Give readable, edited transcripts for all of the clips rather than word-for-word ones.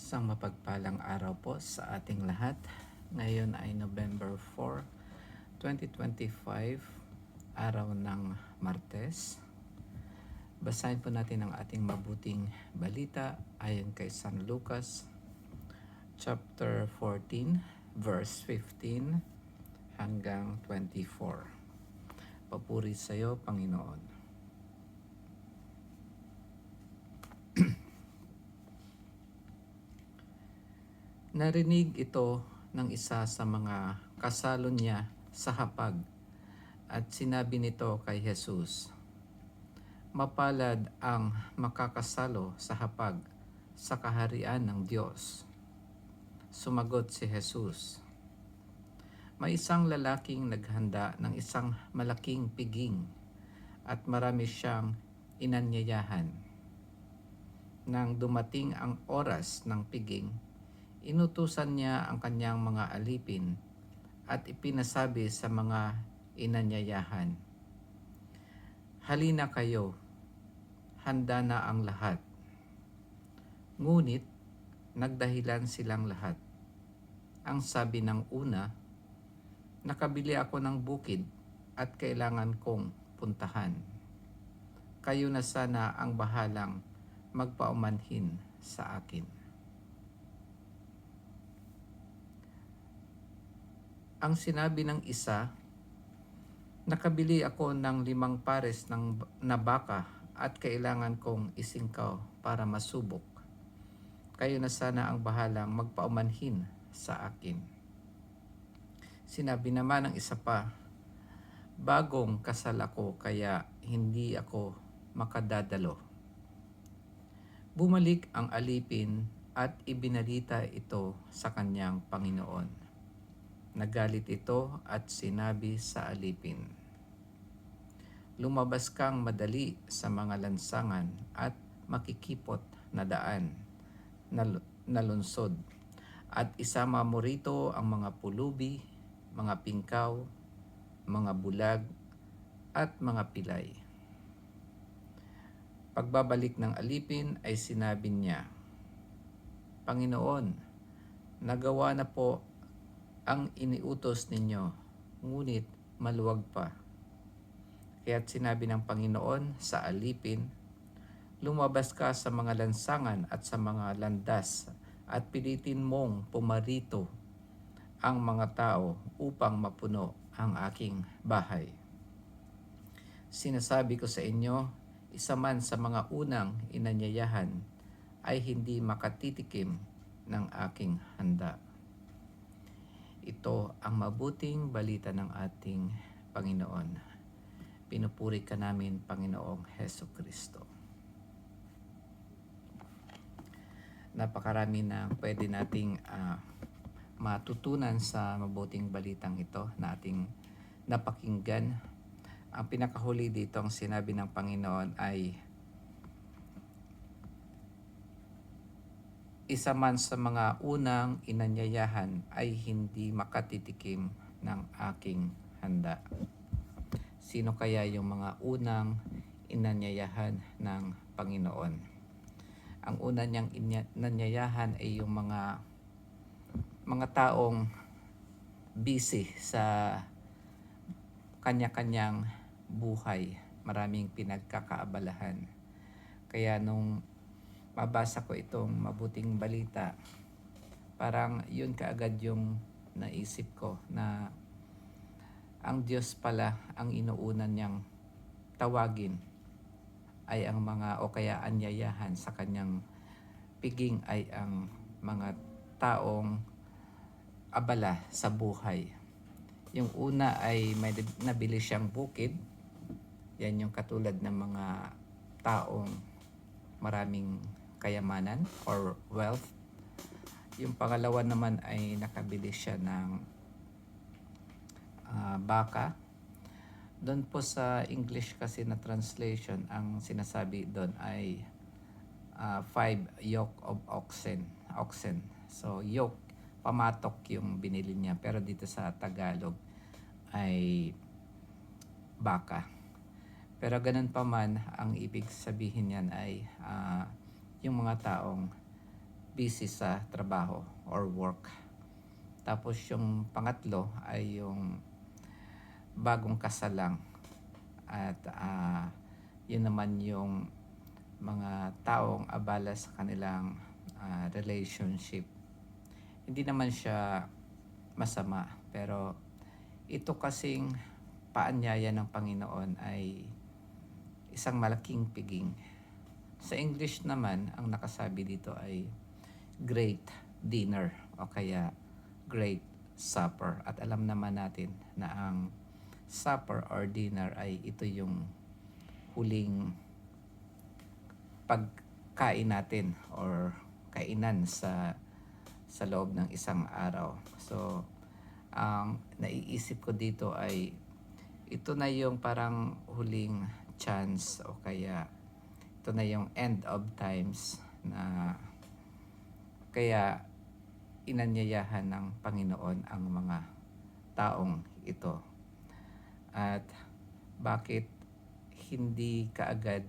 Isang mapagpalang araw po sa ating lahat. Ngayon ay November 4, 2025, araw ng Martes. Basahin po natin ang ating mabuting balita ayon kay San Lucas, chapter 14, verse 15 hanggang 24. Papuri sa iyo, Panginoon. Narinig ito ng isa sa mga kasalo niya sa hapag at sinabi nito kay Jesus, "Mapalad ang makakasalo sa hapag sa kaharian ng Diyos." Sumagot si Jesus, "May isang lalaking naghanda ng isang malaking piging at marami siyang inanyayahan. Nang dumating ang oras ng piging, inutusan niya ang kanyang mga alipin at ipinasabi sa mga inanyayahan, 'Halina kayo, handa na ang lahat.' Ngunit nagdahilan silang lahat. Ang sabi ng una, 'Nakabili ako ng bukid at kailangan kong puntahan. Kayo na sana ang bahalang magpaumanhin sa akin.' Ang sinabi ng isa, 'Nakabili ako ng 5 pares na baka at kailangan kong isingkaw para masubok. Kayo na sana ang bahalang magpaumanhin sa akin.' Sinabi naman ng isa pa, 'Bagong kasal ako kaya hindi ako makadadalo.' Bumalik ang alipin at ibinalita ito sa kanyang Panginoon. Nagalit ito at sinabi sa alipin, 'Lumabas kang madali sa mga lansangan at makikipot na daan na lunsod at isama mo rito ang mga pulubi, mga pingkaw, mga bulag at mga pilay.' Pagbabalik ng alipin ay sinabi niya, 'Panginoon, nagawa na po ang iniutos ninyo, ngunit maluwag pa.' Kaya't sinabi ng Panginoon sa alipin, 'Lumabas ka sa mga lansangan at sa mga landas at pilitin mong pumarito ang mga tao upang mapuno ang aking bahay. Sinasabi ko sa inyo, isa man sa mga unang inanyayahan ay hindi makatitikim ng aking handa.'" Ito ang mabuting balita ng ating Panginoon. Pinupuri ka namin, Panginoong Heso Kristo. Napakarami na pwede nating matutunan sa mabuting balitang ito na ating napakinggan. Ang pinakahuli dito ang sinabi ng Panginoon ay, isa man sa mga unang inanyayahan ay hindi makatitikim ng aking handa. Sino kaya yung mga unang inanyayahan ng Panginoon? Ang una niyang inanyayahan ay yung mga taong busy sa kanya-kanyang buhay. Maraming pinagkakaabalahan. Kaya nung mabasa ko itong mabuting balita, parang yun kaagad yung naisip ko na ang Diyos pala ang inuunan niyang tawagin ay ang mga o kaya anyayahan sa kanyang piging ay ang mga taong abala sa buhay. Yung una ay may nabili siyang bukid. Yan yung katulad ng mga taong maraming kayamanan or wealth. Yung pangalawa naman ay nakabili siya ng baka. Doon po sa English kasi na translation, ang sinasabi doon ay 5 yoke of oxen. So yoke, pamatok yung binili niya. Pero dito sa Tagalog ay baka. Pero ganun pa man, ang ibig sabihin niyan ay yung mga taong busy sa trabaho or work. Tapos yung pangatlo ay yung bagong kasal lang. At yun naman yung mga taong abala sa kanilang relationship. Hindi naman siya masama, pero ito kasing paanyaya ng Panginoon ay isang malaking piging. Sa English naman, ang nakasabi dito ay great dinner o kaya great supper. At alam naman natin na ang supper or dinner ay ito yung huling pagkain natin or kainan sa loob ng isang araw. So, ang naiisip ko dito ay ito na yung parang huling chance o kaya ito na yung end of times na kaya inanyayahan ng Panginoon ang mga taong ito. At bakit hindi kaagad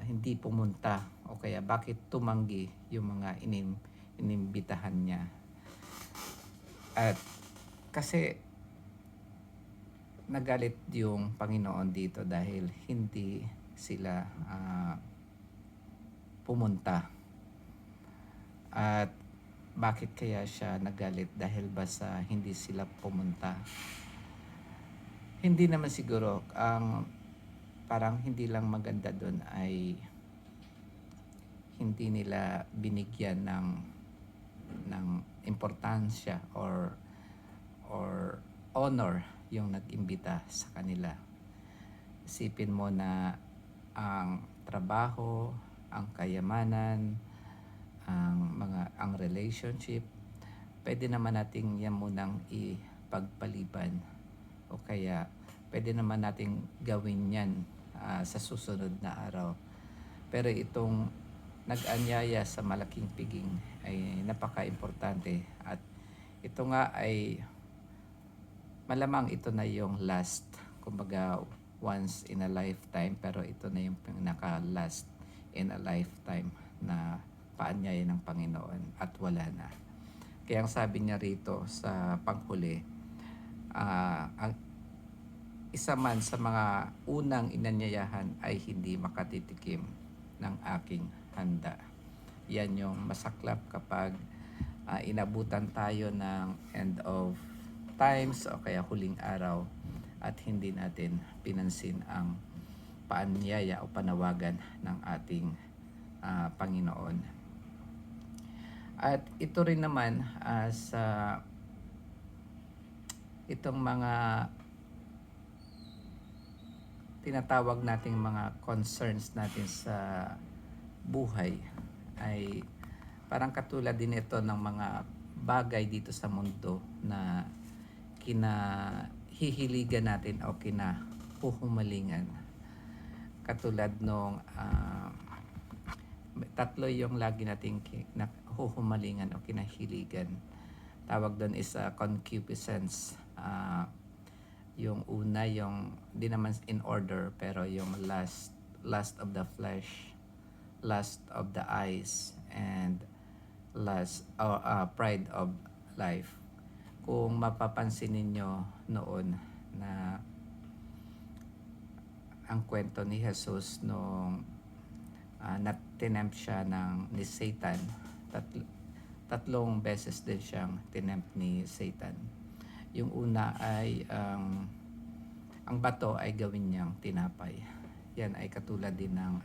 hindi pumunta o kaya bakit tumanggi yung mga inimbitahan niya. At kasi nagalit yung Panginoon dito dahil hindi sila pumunta. At bakit kaya siya nagalit? Dahil ba sa hindi sila pumunta? Hindi naman siguro. Parang hindi lang maganda doon ay hindi nila binigyan ng importansya or honor yung nag-imbita sa kanila. Isipin mo na ang trabaho, ang kayamanan, ang relationship, pwede naman nating yan munang ipagpaliban o kaya pwede naman nating gawin yan sa susunod na araw. Pero itong nag-anyaya sa malaking piging ay napaka-importante at ito nga ay malamang ito na yung last, kumbaga once in a lifetime, pero ito na yung pinaka-last in a lifetime na paanyaya ng Panginoon at wala na. Kaya ang sabi niya rito sa panghuli, ang isa man sa mga unang inanyayahan ay hindi makatitikim ng aking handa. Yan yung masaklap kapag inabutan tayo ng end of times o kaya huling araw at hindi natin pinansin ang paanyaya o panawagan ng ating Panginoon. At ito rin naman sa itong mga tinatawag nating mga concerns natin sa buhay ay parang katulad din ito ng mga bagay dito sa mundo na kinahihiligan natin o kinahuhumalingan. Katulad nung tatlo yung lagi nating huhumalingan o kinahiligan. Tawag doon is concupiscence. Yung una, yung di naman in order, pero yung lust of the flesh, lust of the eyes, and pride of life. Kung mapapansin ninyo noon na ang kwento ni Jesus nung na-tempt siya ni Satan, tatlong beses din siyang tinempt ni Satan. Yung una ay ang bato ay gawin niyang tinapay. Yan ay katulad din ng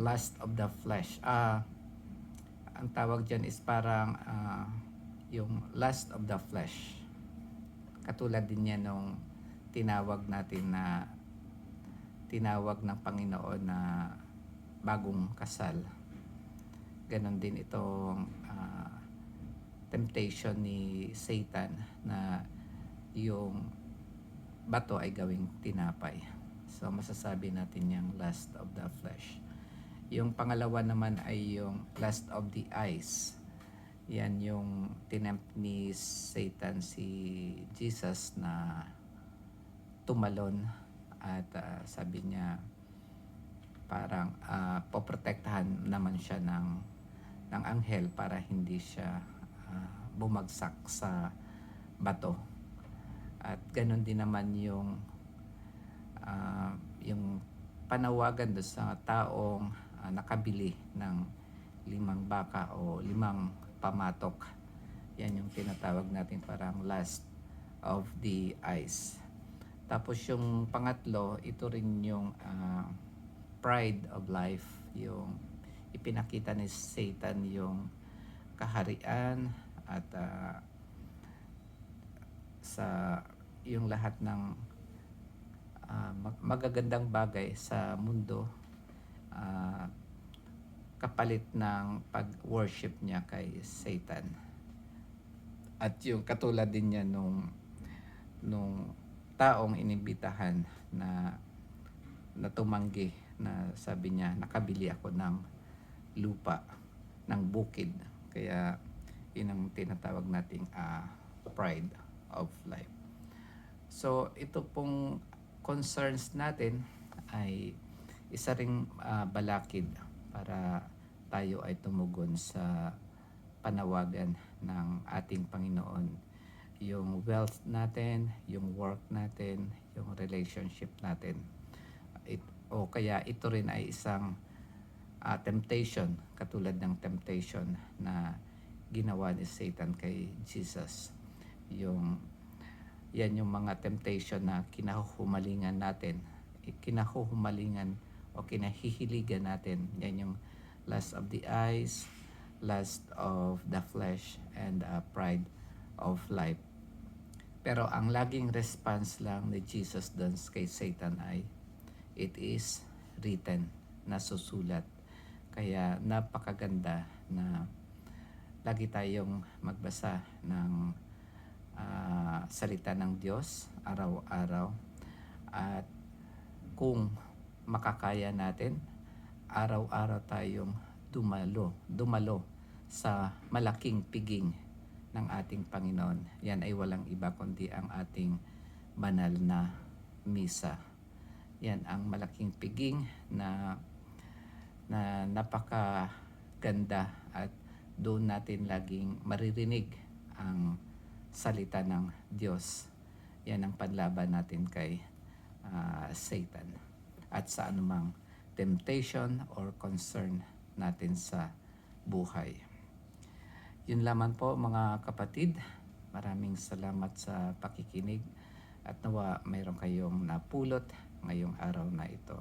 lust of the flesh. Ang tawag dyan is parang yung lust of the flesh. Katulad din yan nung tinawag ng Panginoon na bagong kasal. Ganon din itong temptation ni Satan na yung bato ay gawing tinapay. So masasabi natin yung lust of the flesh. Yung pangalawa naman ay yung lust of the eyes. Yan yung tinempt ni Satan si Jesus na tumalon at sabi niya parang poprotektahan naman siya ng anghel para hindi siya bumagsak sa bato. At ganun din naman yung panawagan doon sa taong nakabili ng 5 baka o 5 pamatok. Yan yung tinatawag natin parang last of the eyes. Tapos yung pangatlo, ito rin yung pride of life, yung ipinakita ni Satan yung kaharian at sa yung lahat ng magagandang bagay sa mundo kapalit ng pag-worship niya kay Satan. At yung katulad din niya nung taong inimbitahan na tumanggi, na sabi niya nakabili ako ng lupa, ng bukid. Kaya yun ang tinatawag nating pride of life. So ito pong concerns natin ay isa ring balakid para tayo ay tumugon sa panawagan ng ating Panginoon. Yung wealth natin, yung work natin, yung relationship natin. O kaya ito rin ay isang temptation, katulad ng temptation na ginawa ni Satan kay Jesus. Yan yung mga temptation na kinahuhumalingan natin, kinahuhumalingan o kinahihiligan natin. Yan yung lust of the eyes, lust of the flesh, and pride of life. Pero ang laging response lang ni Jesus doon kay Satan ay, it is written, nasusulat. Kaya napakaganda na lagi tayong magbasa ng salita ng Diyos araw-araw. At kung makakaya natin, araw-araw tayong dumalo sa malaking piging ng ating Panginoon. Yan ay walang iba kundi ang ating banal na misa. Yan ang malaking piging na napakaganda, at doon natin laging maririnig ang salita ng Diyos. Yan ang panlaban natin kay Satan at sa anumang temptation or concern natin sa buhay. Yun lamang po mga kapatid. Maraming salamat sa pakikinig at nawa mayroon kayong napulot ngayong araw na ito.